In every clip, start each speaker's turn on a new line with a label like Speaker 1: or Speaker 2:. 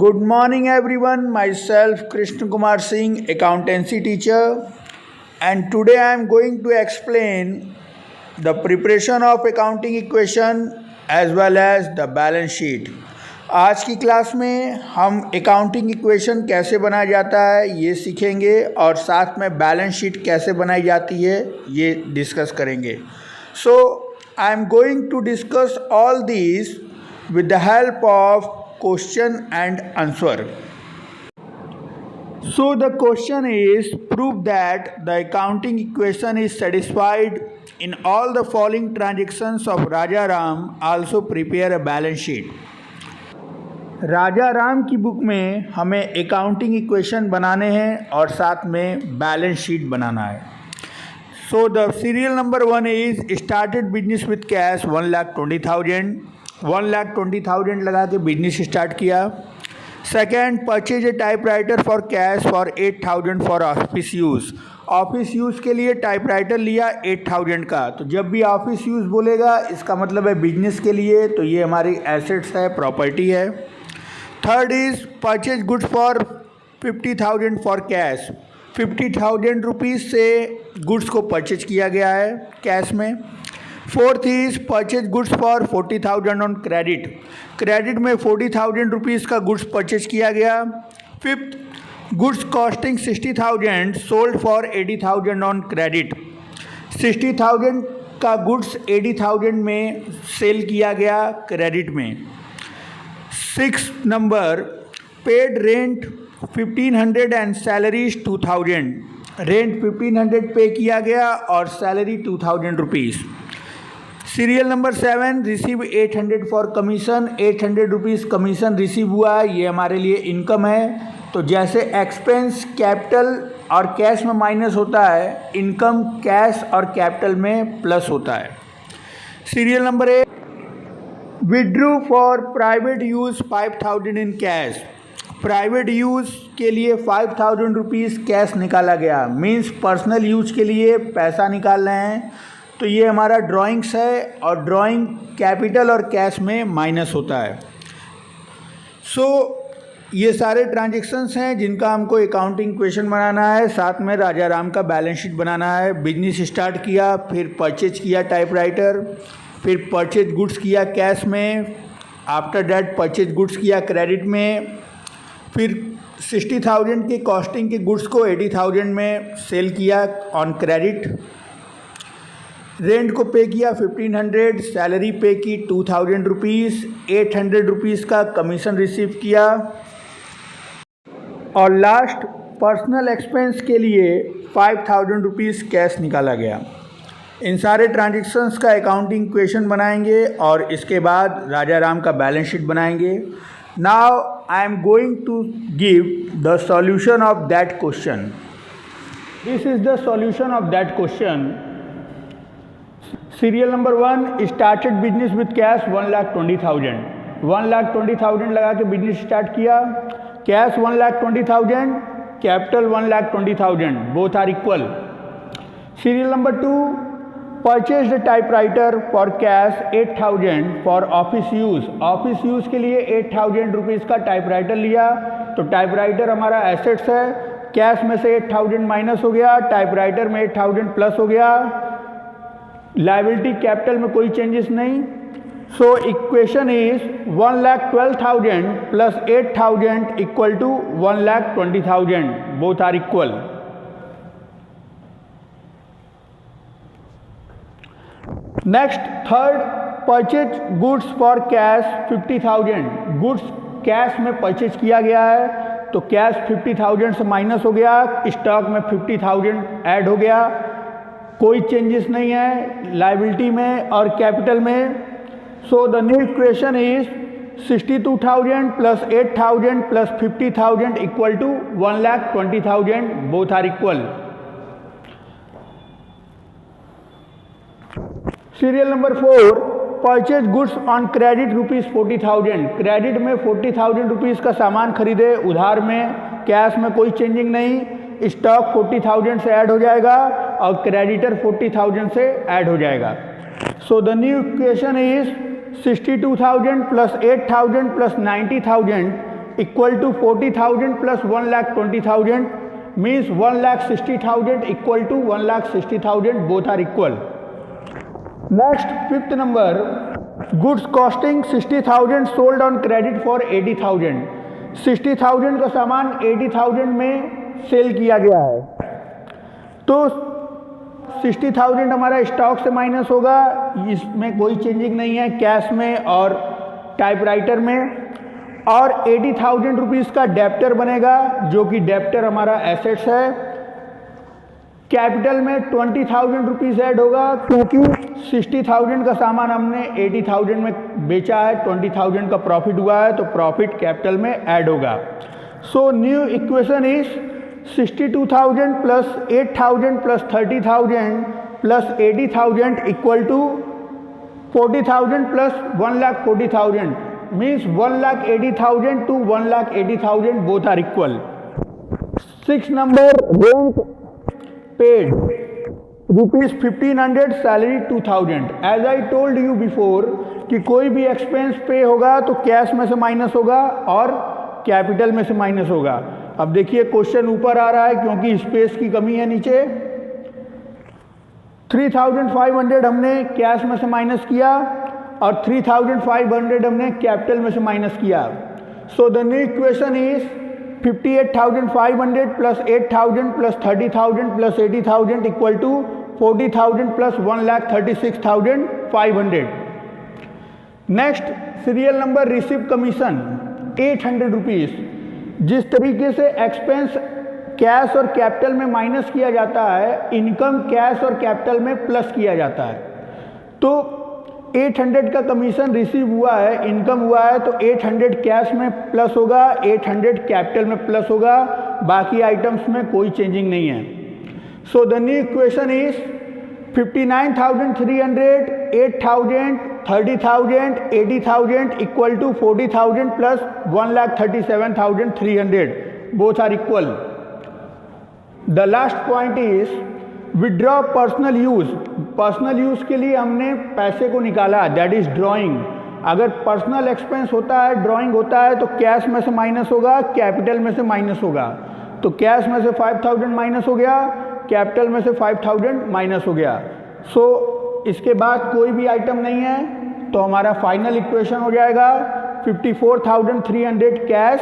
Speaker 1: Good morning everyone, myself Krishna Kumar Singh, accountancy teacher, and today I am going to explain the preparation of accounting equation as well as the balance sheet. आज की class में हम accounting equation कैसे बनाया जाता है ये सीखेंगे और साथ में बैलेंस शीट कैसे बनाई जाती है ये डिस्कस करेंगे. So I am going to discuss all this with the help of question and answer. So the question is, prove that the accounting equation is satisfied in all the following transactions of Raja Ram. Also prepare a balance sheet. राजा राम की book में हमें accounting equation बनाने हैं और साथ में balance sheet बनाना है. So the serial number 1 is started business with cash 1,20,000. 1,20,000 लगा के बिजनेस स्टार्ट किया. Second, purchase a typewriter for cash for 8,000 for office use. Office use के लिए टाइपराइटर लिया 8,000 का. तो जब भी ऑफिस यूज़ बोलेगा इसका मतलब है बिजनेस के लिए, तो ये हमारी एसेट्स है, प्रॉपर्टी है. Third is purchase goods for 50,000 for cash. 50,000 rupees से गुड्स को परचेज किया गया है कैश में. Fourth is purchase goods for 40,000 on credit. Credit में 40,000 रुपीज़ का गुड्स परचेज किया गया. Fifth, goods costing 60,000 sold for 80,000 on credit. 60,000 का गुड्स 80,000 में सेल किया गया क्रेडिट में. Six number, paid rent 1,500 and salaries 2,000. Rent 1,500 पे किया गया और salary 2,000 rupees. Serial number 7, receive 800 for commission. 800 rupees commission receive हुआ है, ये हमारे लिए इनकम है. तो जैसे एक्सपेंस कैपिटल और कैश में माइनस होता है, इनकम कैश और कैपिटल में प्लस होता है. Serial number 8, withdrew for private use 5,000 in cash. Private use के लिए 5,000 रुपीज़ कैश निकाला गया. मीन्स पर्सनल यूज के लिए पैसा निकाल रहे हैं. तो ये हमारा ड्राइंग्स है और ड्राइंग कैपिटल और कैश में माइनस होता है. सो ये सारे ट्रांजेक्शन्स हैं जिनका हमको अकाउंटिंग इक्वेशन बनाना है. साथ में राजा राम का बैलेंस शीट बनाना है. बिजनेस स्टार्ट किया, फिर परचेज किया टाइपराइटर, फिर परचेज गुड्स किया कैश में, आफ्टर डैट परचेज गुड्स किया क्रेडिट में, फिर 60,000 के कॉस्टिंग के गुड्स को 80,000 में सेल किया ऑन क्रेडिट. रेंट को पे किया 1,500, सैलरी पे की 2,000 रुपीज़, 800 रुपीज़ का कमीशन रिसीव किया और लास्ट पर्सनल एक्सपेंस के लिए 5,000 रुपीज़ कैश निकाला गया. इन सारे ट्रांजेक्शन्स का अकाउंटिंग इक्वेशन बनाएंगे और इसके बाद राजा राम का बैलेंस शीट बनाएंगे. Now I am going to give the solution of that question. This is the solution of that question. Serial number 1, started business with cash 1,20,000. 1,20,000 लगा के बिजनेस स्टार्ट किया. Cash 1,20,000, capital 1,20,000, both are equal. Serial number 2, purchase the typewriter for cash 8,000 for office use. Office use के लिए 8,000 rupees का typewriter लिया. तो typewriter हमारा assets है. कैश में से 8,000 माइनस हो गया, टाइपराइटर में 8,000 प्लस हो गया. लायबिलिटी कैपिटल में कोई चेंजेस नहीं. So equation is 1,12,000 plus 8,000 equal to 1,20,000, both are equal. Next, third, purchase goods for cash 50,000. Goods cash में परचेज किया गया है तो कैश 50,000 से माइनस हो गया, स्टॉक में 50,000 ऐड हो गया. कोई चेंजेस नहीं है लायबिलिटी में और कैपिटल में. So the new equation is 62,000 plus 8,000 plus 50,000 equal to 1,20,000, both are equal. Serial number 4, purchase goods on credit ₹40,000. Credit में 40,000 रुपीज़ का सामान खरीदे उधार में, कैश में कोई चेंजिंग नहीं. स्टॉक 40,000 से ऐड हो जाएगा और क्रेडिटर 40,000 से ऐड हो जाएगा. सो the new equation is 62,000 plus 8,000 plus 90,000 equal to 40,000 plus 1,20,000 means 1,60,000 equal to 1,60,000, both are equal. Next, fifth number, goods costing 60,000 sold on credit for 80,000. 60,000 का सामान 80,000 में सेल किया गया है, तो 60,000 हमारा स्टॉक से माइनस होगा, इसमें कोई चेंजिंग नहीं है कैश में और टाइपराइटर में, और 80,000 रुपीज़ का डेप्टर बनेगा, जो कि डेप्टर हमारा एसेट्स है। कैपिटल में 20,000 रुपीज़ ऐड होगा, क्योंकि 60,000 का सामान हमने 80,000 में बेचा है, 20,000 का प्रॉफिट हुआ है, तो प्रॉफिट कैपिटल में ऐड होगा। So new equation is 62,000 plus 8,000 plus 30,000 plus 80,000 equal to 40,000 plus 1,40,000 means 1,80,000 to 1,80,000 both are equal. 6 number, rent paid rupees 1,500, salary 2,000. As I told you before कि कोई भी एक्सपेंस पे होगा तो कैश में से माइनस होगा और कैपिटल में से माइनस होगा। अब देखिए क्वेश्चन ऊपर आ रहा है क्योंकि स्पेस की कमी है नीचे। 3,500 हमने कैश में से माइनस किया और 3,500 हमने कैपिटल में से माइनस किया। So the new equation is 58,500 plus 8,000 plus 30,000 plus 80,000 equal to 40,000 plus 1,36,500। Next, serial number receive commission 800 rupees. जिस तरीके से एक्सपेंस कैश और कैपिटल में माइनस किया जाता है, इनकम कैश और कैपिटल में प्लस किया जाता है। तो 800 का कमीशन रिसीव हुआ है, इनकम हुआ है, तो 800 कैश में प्लस होगा, 800 कैपिटल में प्लस होगा, बाकी आइटम्स में कोई चेंजिंग नहीं है। सो the new equation is 59,300, 8,000, 30,000, 80,000 equal to 40,000 plus 1,37,300. Both are equal. The last point is withdraw personal use. Personal use के लिए हमने पैसे को निकाला, दैट इज ड्राइंग। अगर पर्सनल एक्सपेंस होता है, ड्राइंग होता है, तो कैश में से माइनस होगा, कैपिटल में से माइनस होगा। तो कैश में से 5,000 माइनस हो गया, कैपिटल में से 5,000 माइनस हो गया। सो इसके बाद कोई भी आइटम नहीं है, तो हमारा फाइनल इक्वेशन हो जाएगा 54,300 कैश,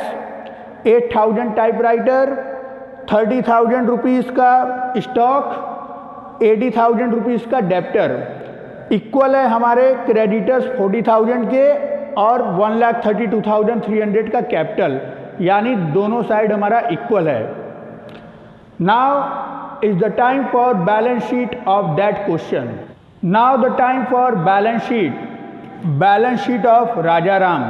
Speaker 1: 8,000 टाइपराइटर, 30,000 रुपीज़ का स्टॉक, 80,000 रुपीज़ का डेप्टर, इक्वल है हमारे क्रेडिटर्स 40,000 के और 1,32,300 का कैपिटल, यानी दोनों साइड हमारा इक्वल है। Now is the time for balance sheet of that question. Now the time for balance sheet of Rajaram.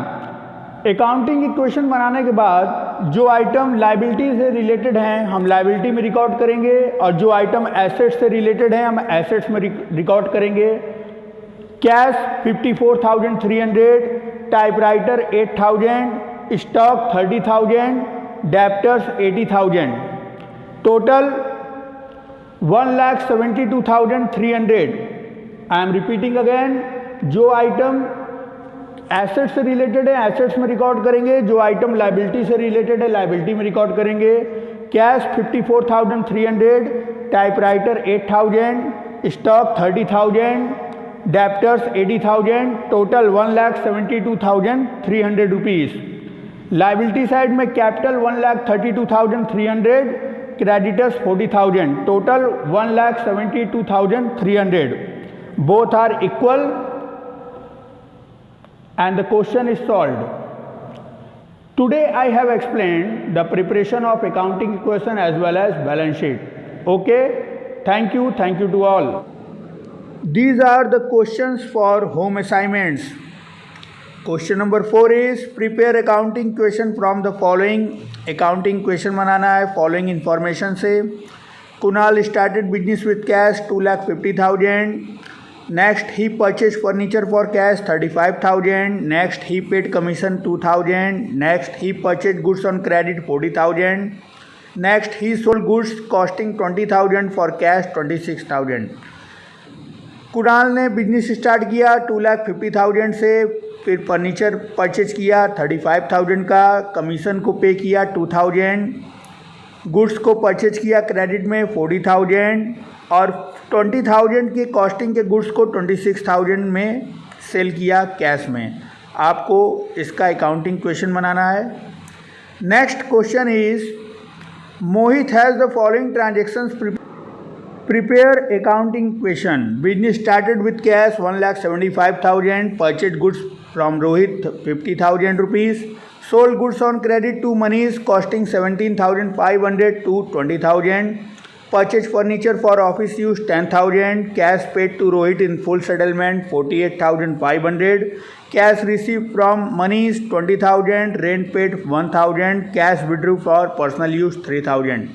Speaker 1: Accounting equation बनाने के बाद जो आइटम लायबिलिटी से रिलेटेड हैं हम लायबिलिटी में रिकॉर्ड करेंगे, और जो आइटम एसेट्स से रिलेटेड हैं हम एसेट्स में रिकॉर्ड करेंगे। Cash 54,300, typewriter 8,000, stock 30,000, debtors 80,000, total 1,72,300। I am repeating again, जो आइटम एसेट्स से रिलेटेड है एसेट्स में रिकॉर्ड करेंगे, जो आइटम लायबिलिटी से रिलेटेड है लायबिलिटी में रिकॉर्ड करेंगे। Cash 54,300, typewriter 8,000, stock 30,000, debtors 80,000, total 1,72,300 rupees. Liability side में capital 1,32,300, creditors 40,000, total 1,72,300। Both are equal and the question is solved. Today I have explained the preparation of accounting equation as well as balance sheet. Okay, thank you to all. These are the questions for home assignments. Question number 4 is prepare accounting question from the following. accounting question बनाना है following information से। Kunal started business with cash 2,50,000. Next, he purchased furniture for cash 35,000. Next, he paid commission 2,000. Next, he purchased goods on credit 40,000. Next, he sold goods costing 20,000 for cash 26,000. Kunal ने business start किया 2,50,000 से, फिर furniture purchase किया 35,000 का, commission को पे किया 2,000, goods को परचेज किया क्रेडिट में 40,000 और 20,000 की कॉस्टिंग के गुड्स को 26,000 में सेल किया कैश में। आपको इसका अकाउंटिंग क्वेश्चन बनाना है। Next question is Mohit has the following transactions prepare accounting question. Business started with cash 1,75,000, purchased goods from Rohit 50,000 rupees, sold goods on credit to Manish costing 17,500 to 20,000, purchased furniture for office use 10,000, cash paid to Rohit in full settlement 48,500, cash received from Manish 20,000, rent paid 1,000, cash withdrew for personal use 3,000।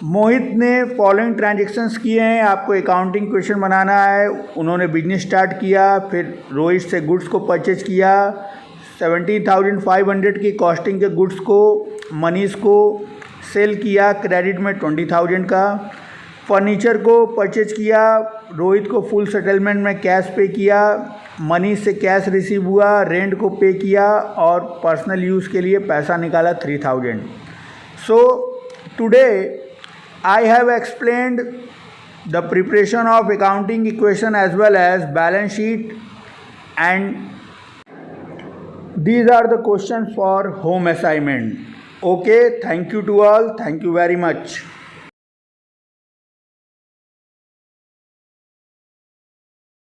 Speaker 1: मोहित ने following transactions किए हैं, आपको accounting question बनाना है। उन्होंने business start किया, फिर रोहित से goods को परचेज किया 17,500 की कॉस्टिंग के गुड्स को मनीष को सेल किया क्रेडिट में 20,000 का, फर्नीचर को परचेज किया, रोहित को फुल सेटलमेंट में कैश पे किया, मनीष से कैश रिसीव हुआ, रेंट को पे किया और पर्सनल यूज़ के लिए पैसा निकाला 3,000। So today I have explained the preparation of accounting equation as well as balance sheet, and these are the questions for home assignment. Okay, thank you to all. Thank you very much.